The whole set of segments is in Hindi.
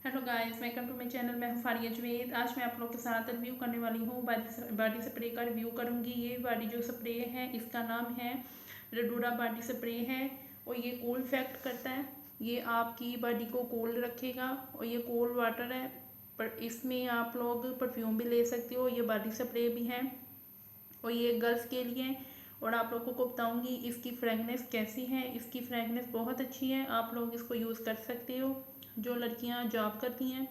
Hello guys, welcome to my channel. मैं हूँ फारिया जुवेद। आज मैं आप लोग के साथ रिव्यू करने वाली हूँ बॉडी स्प्रे का रिव्यू करूँगी। ये बॉडी जो स्प्रे है इसका नाम है रेडूरा बॉडी स्प्रे है और ये कूल इफेक्ट करता है। ये आपकी बॉडी को कूल रखेगा और ये कोल्ड वाटर है, पर इसमें आप लोग परफ्यूम भी ले सकते हो। ये बॉडी स्प्रे भी है और ये गर्ल्स के लिए। और आप लोगों को बताऊंगी इसकी फ्रेगनेंस कैसी है। इसकी फ्रेगनेंस बहुत अच्छी है, आप लोग इसको यूज़ कर सकते हो। जो लड़कियां जॉब करती हैं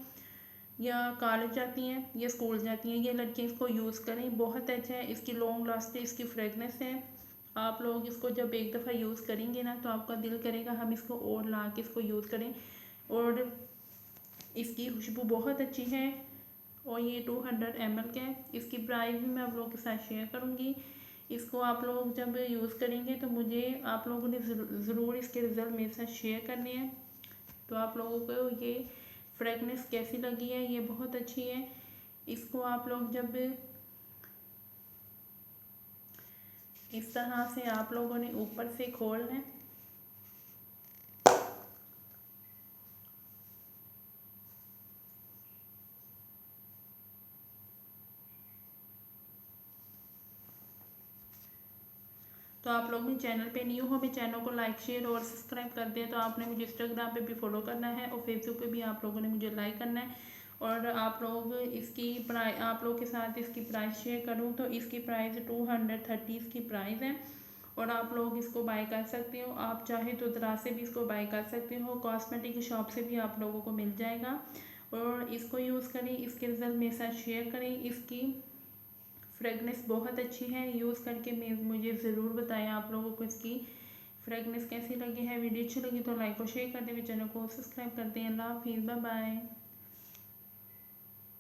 या कॉलेज जाती हैं या स्कूल जाती हैं, ये लड़कियां इसको यूज़ करें, बहुत अच्छा है। इसकी लॉन्ग लास्टिंग इसकी फ्रेगनेंस है। आप लोग इसको जब एक दफ़ा यूज़ करेंगे ना तो आपका दिल करेगा हम इसको और ला के इसको यूज़ करें। और इसकी खुशबू बहुत अच्छी है और ये 200 ml का है। इसकी प्राइस भी मैं आप लोगों के साथ शेयर करूँगी। इसको आप लोग जब यूज़ करेंगे तो मुझे आप लोगों ने ज़रूर इसके रिज़ल्ट मेरे साथ शेयर करने हैं। तो आप लोगों को ये फ्रेगनेंस कैसी लगी है, ये बहुत अच्छी है। इसको आप लोग जब इस तरह से आप लोगों ने ऊपर से खोलना है, तो आप लोग भी चैनल पे न्यू हो, मेरे चैनल को लाइक शेयर और सब्सक्राइब कर दें। तो आपने मुझे इंस्टाग्राम पे भी फॉलो करना है और फेसबुक पे भी आप लोगों ने मुझे लाइक करना है। और आप लोग इसकी प्राइस, आप लोग के साथ इसकी प्राइस शेयर करूँ तो इसकी प्राइस 230 इसकी प्राइस है। और आप लोग इसको बाय कर सकते हो, आप चाहे तो दराज से भी इसको बाय कर सकते हो, कॉस्मेटिक शॉप से भी आप लोगों को मिल जाएगा। और इसको यूज़ करें, इसके रिजल्ट मेरे साथ शेयर करें। इसकी फ्रेगनेंस बहुत अच्छी है, यूज़ करके मुझे ज़रूर बताएं आप लोगों को इसकी फ्रेगनेंस कैसी लगी है। वीडियो अच्छी लगी तो लाइक और शेयर कर दें, चैनल को सब्सक्राइब कर दें। अल्लाह हाफिज़, बाय बाय।